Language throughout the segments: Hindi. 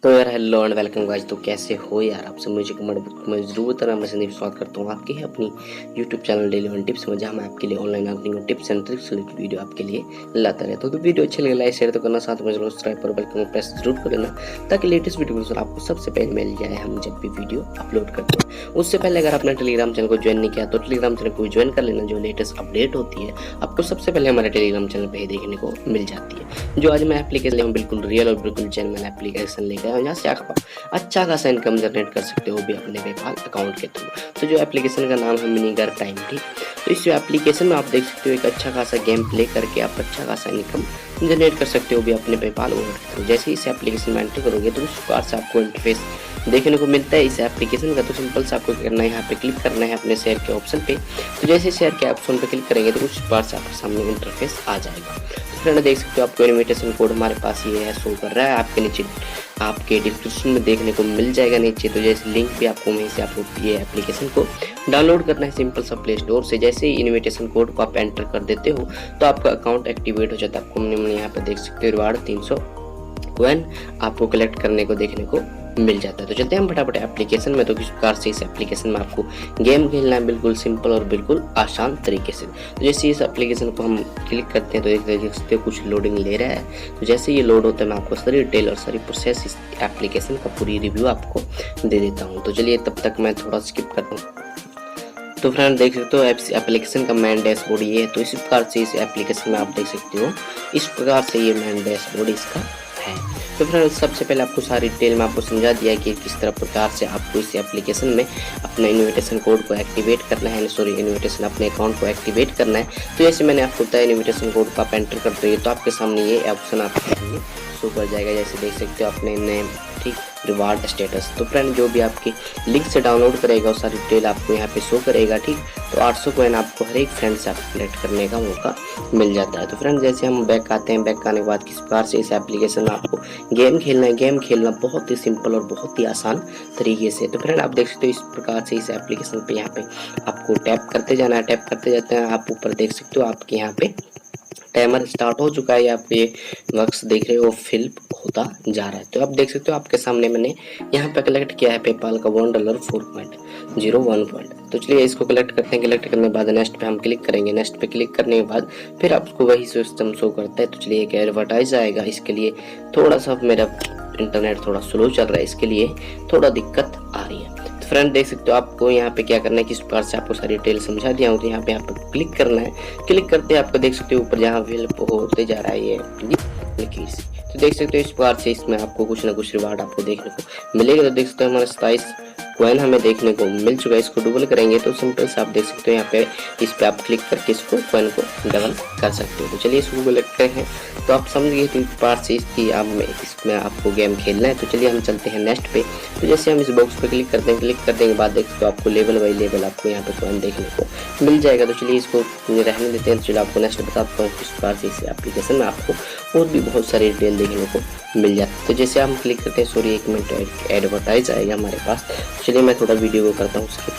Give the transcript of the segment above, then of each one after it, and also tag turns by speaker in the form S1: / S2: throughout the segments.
S1: तो यार हेलो एंड वेलकम गाइस। तो कैसे हो यार आप सब? मुझे कमेंट बॉक्स में जरूर बताना। मैं संदीप स्वागत करता हूँ आपके अपनी YouTube channel daily one tips में, जहाँ मैं आपके लिए ऑनलाइन अर्निंग और tips and tricks related video आपके लिए लाता रहता हूँ। तो वीडियो अच्छी लगे लाइक शेयर तो करना, साथ में जरूर सब्सक्राइब पर बेल आइकन को प्रेस जरूर कर लेना, ताकि लेटेस्ट वीडियो आपको सबसे पहले मिल जाए हम जब भी वीडियो अपलोड करते हैं। उससे पहले अगर आपने टेलीग्राम चैनल को ज्वाइन नहीं किया तो टेलीग्राम चैनल को ज्वाइन कर लेना। जो लेटेस्ट अपडेट होती है आपको सबसे पहले हमारे टेलीग्राम चैनल पर ही देखने को मिल जाती है। जो आज मैं एप्लीकेशन बिल्कुल रियल और बिल्कुल जेन्युइन एप्लीकेशन लेकर आया हूँ, जहाँ से आप अच्छा खासा इनकम जनरेट कर सकते हो, भी अपने पेपाल अकाउंट के थ्रू। तो जो एप्लीकेशन का नाम है मिनीगर टाइम। ठीक, तो इस एप्लीकेशन में आप देख सकते हो एक अच्छा खासा गेम प्ले करके आप अच्छा खासा इनकम जनरेट कर सकते हो, भी अपने पेपाल वॉलेट के थ्रू। जैसे इस एप्लीकेशन में एंटर करोगे तो इस प्रकार से आपको इंटरफेस देखने को मिलता है इस एप्लीकेशन का। तो सिंपल से आपको करना है, यहाँ पे क्लिक करना है अपने शेयर के ऑप्शन पे। तो जैसे शेयर के ऑप्शन पे क्लिक करेंगे तो कुछ प्रकार से आपके सामने इंटरफेस आ जाएगा। तो फ्रेंड देख सकते हो आपको इनविटेशन कोड हमारे पास ये है, शो कर रहा है आपके नीचे, आपके डिस्क्रिप्शन में देखने को मिल जाएगा नीचे। तो जैसे लिंक भी आपको वहीं से आपको ये एप्लीकेशन को डाउनलोड करना है सिंपल सा प्ले स्टोर से। जैसे ही इनविटेशन कोड को आप एंटर कर देते हो तो आपका अकाउंट एक्टिवेट हो जाता है। आपको यहाँ पे देख सकते हो रिवार्ड 300 कॉइन आपको कलेक्ट करने को देखने को मिल जाता है। तो चलते हैं हम फटाफट एप्लीकेशन में। तो किस प्रकार से इस एप्लीकेशन में आपको गेम खेलना है, बिल्कुल सिंपल और बिल्कुल आसान तरीके से। तो जैसे इस एप्लीकेशन को हम क्लिक करते हैं तो देख सकते हो कुछ लोडिंग ले रहा है। तो जैसे ये लोड होता है मैं आपको सारी डिटेल और सारी प्रोसेस इस एप्लीकेशन का पूरी रिव्यू आपको दे देता हूँ। तो चलिए तब तक मैं थोड़ा स्किप करता हूँ। तो फ्रेंड देख सकते हो एप्लीकेशन का मेन डैशबोर्ड ये है। तो इसी प्रकार से इस एप्लीकेशन में आप देख सकते हो इस प्रकार से ये मेन डैशबोर्ड इसका है। तो फ्रेंड सबसे पहले आपको सारी डिटेल में आपको समझा दिया कि किस तरह प्रकार से आपको इस एप्लीकेशन में अपना इनविटेशन कोड को एक्टिवेट करना है, इनविटेशन अपने अकाउंट को एक्टिवेट करना है। तो जैसे मैंने आपको बताया इनविटेशन कोड को आप एंटर करते हो तो आपके सामने ये ऑप्शन आपके सामने शो कर जाएगा। जैसे देख सकते हो अपने नेम, ठीक, रिवार्ड स्टेटस। तो फ्रेंड जो भी आपकी लिंक से डाउनलोड करेगा वो सारी डिटेल आपको यहाँ पे शो करेगा। ठीक, तो 800 कॉइन आपको हर एक फ्रेंड से आपको कलेक्ट करने का मौका मिल जाता है। तो फ्रेंड जैसे हम बैक आते हैं, बैक आने के बाद किस प्रकार से इस एप्लीकेशन में आपको गेम खेलना है। गेम खेलना बहुत ही सिंपल और बहुत ही आसान तरीके से। तो फ्रेंड आप देख सकते हो इस प्रकार से इस एप्लीकेशन पे यहाँ पे आपको टैप करते जाना है। टैप करते जाते हैं आप ऊपर देख सकते हो आपके यहाँ पे टाइमर स्टार्ट हो चुका है। आप ये वक्त देख रहे हो फिल होता जा रहा है। तो आप देख सकते हो आपके सामने मैंने यहाँ पे कलेक्ट किया है पेपाल का $1.4.01 पॉइंट। तो चलिए इसको कलेक्ट करते हैं। कलेक्ट करने के बाद नेक्स्ट पे हम क्लिक करेंगे। नेक्स्ट पे क्लिक करने के बाद फिर आपको वही सिस्टम शो करता है। तो चलिए एक एडवर्टाइज आएगा। इसके लिए थोड़ा सा मेरा इंटरनेट थोड़ा स्लो चल रहा है, इसके लिए थोड़ा दिक्कत आ रही है। फ्रेंड देख सकते हो आपको यहाँ पे क्या करना है, किस प्रकार से आपको सारी डिटेल समझा दिया हूँ। तो यहाँ पे क्लिक करना है। क्लिक करते आपको देख सकते हो ऊपर जहाँ फिल होते जा रहा है ये लकीर से। तो देख सकते हो इस प्रकार से इसमें आपको कुछ ना कुछ रिवार्ड आपको देखने को मिलेगा। तो देख सकते हो हमारा 27 कॉइन हमें देखने को मिल चुका है। इसको डबल करेंगे तो सिंपल से आप देख सकते हो यहाँ पे इस पे आप क्लिक करके इसको कॉइन को डबल कर सकते हो। तो चलिए इसको कलेक्ट करें हैं तो आप समझ गए कि पार्ट से इसमें आपको गेम खेलना है। तो चलिए हम चलते हैं नेक्स्ट पे। तो जैसे हम इस बॉक्स पे क्लिक करते हैं, क्लिक करने के बाद देख सकते हो आपको लेवल बाई लेवल आपको यहाँ पे कॉइन देखने को मिल जाएगा। तो चलिए इसको रहने देते हैं। तो चलिए आपको नेक्स्ट बताता हूँ किस प्रकार से इस एप्लीकेशन में आपको और भी बहुत सारी डिटेल देखने को मिल जाती है। तो जैसे हम क्लिक करते हैं, सॉरी 1 मिनट एडवर्टाइज आएगा हमारे पास। चलिए मैं थोड़ा वीडियो को करता हूँ स्किप।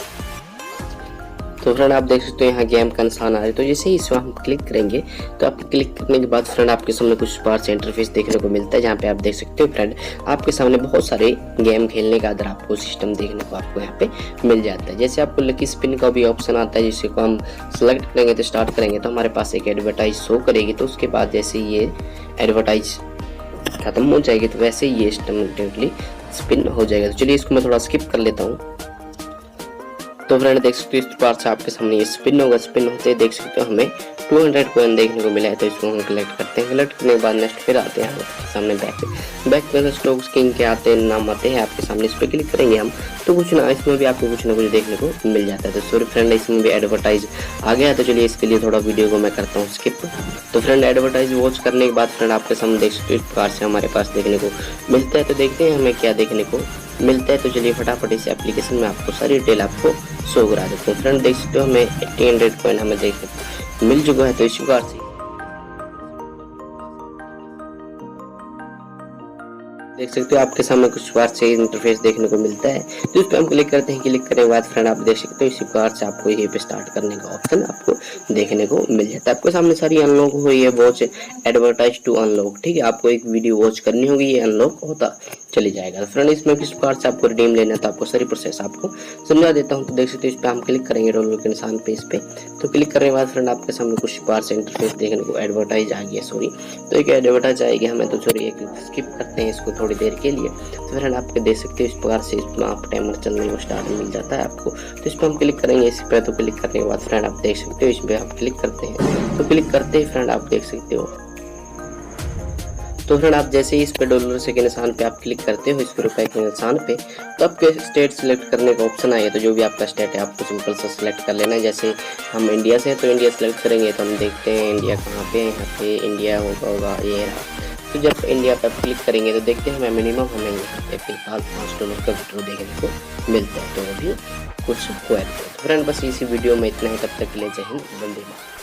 S1: तो फ्रेंड आप देख सकते हो यहाँ गेम का निशान आ रहा है। तो जैसे ही इसमें हम क्लिक करेंगे तो आप क्लिक करने के बाद फ्रेंड आपके सामने कुछ बार से इंटरफेस देखने को मिलता है, जहाँ पे आप देख सकते हो फ्रेंड आपके सामने बहुत सारे गेम खेलने का अदर आपको सिस्टम देखने को आपको यहाँ पे मिल जाता है। जैसे आपको लकी स्पिन का भी ऑप्शन आता है, जिसको हम सेलेक्ट करेंगे तो स्टार्ट करेंगे तो हमारे पास एक एडवर्टाइज शो करेगी। तो उसके बाद जैसे ये एडवर्टाइज खत्म हो जाएगी तो वैसे ही ये ऑटोमेटिकली स्पिन हो जाएगा। तो चलिए इसको मैं थोड़ा स्किप कर लेता हूँ। तो फ्रेंड देख सकते हो इस प्रकार से आपके सामने ये स्पिन होगा। स्पिन होते देख सकते हो हमें 200 कॉइन देखने को मिला है। तो इसको हम कलेक्ट करते हैं। कलेक्ट करने के बाद नेक्स्ट फिर आते हैं आपके सामने बैक पे स्टॉक स्किन के आते हैं नाम आते हैं आपके सामने। इस पर क्लिक करेंगे हम तो कुछ ना इसमें भी आपको कुछ ना कुछ देखने को मिल जाता है। तो सॉरी फ्रेंड इसमें भी एडवर्टाइज आ गया। तो चलिए इसके लिए थोड़ा वीडियो को मैं करता हूँ स्किप। तो फ्रेंड एडवर्टाइज वॉच करने के बाद फ्रेंड आपके सामने देख सकते हो इस प्रकार से हमारे पास देखने को मिलता है। तो देखते हैं हमें क्या देखने को मिलता है। तो चलिए फटाफट इस एप्लीकेशन में आपको सारी डिटेल आपको शो करा देते हैं। फ्रेंड देख सकते हो हमें 1800 कॉइन हमें देखने को मिल चुका है। तो इस प्रकार से देख सकते हो आपके सामने कुछ बार से इंटरफेस देखने को मिलता है। तो इस पर हम क्लिक करते हैं। क्लिक करने के बाद फ्रेंड आप देख सकते हो इसी प्रकार से आपको यहीं पे स्टार्ट करने का ऑप्शन आपको देखने को मिल जाता है। आपके सामने सारी अनलॉक हुई है वॉच एडवर्टाइज टू अनलॉक। ठीक है, आपको एक वीडियो वॉच करनी होगी, ये अनलॉक होता चली जाएगा। तो फ्रेंड इसमें किस प्रकार से आपको रिडीम लेना था, आपको सारी प्रोसेस आपको समझा देता हूँ। तो देख सकते हो इस पर हम क्लिक करेंगे डॉलर के निशान पे, इस पे तो क्लिक करने के बाद फ्रेंड आपके सामने कुछ बार से इंटरफेस देखने को एडवर्टाइज आ गया, सॉरी तो एक एडवर्टाइज आएगी हमें, तो सॉरी एक स्किप करते हैं इसको थोड़ी देर के लिए। तो फ्रेंड आप देख सकते हो इस प्रकार से इसमें आप टाइमर चलने को स्टार्ट मिल जाता है आपको। तो इस पर हम क्लिक करेंगे इस पर। तो क्लिक करने के बाद फ्रेंड आप देख सकते हो इस पर आप क्लिक करते हैं। तो क्लिक करते ही फ्रेंड आप देख सकते हो, तो फ्रेंड आप जैसे ही इस पे डॉलर से के निशान पे आप क्लिक करते हो, इस पे रुपए के निशान पे, तो आपके स्टेट सिलेक्ट करने का ऑप्शन आएगा। तो जो भी आपका स्टेट है आपको सिंपल सा सिलेक्ट कर लेना है। जैसे हम इंडिया से हैं तो इंडिया सिलेक्ट करेंगे। तो हम देखते हैं इंडिया कहाँ पे है, यहाँ पे इंडिया होगा ये रहा। तो जब इंडिया पे आप क्लिक करेंगे तो देखते हैं हमें मिनिमम हमें यहाँ पे फिलहाल $5 का विड्रॉ देखने को मिलता है। तो अभी कुछ हुआ है। तो फ्रेंड बस इसी वीडियो में इतना ही, तब तक के लिए जय हिंद, वंदे मातरम।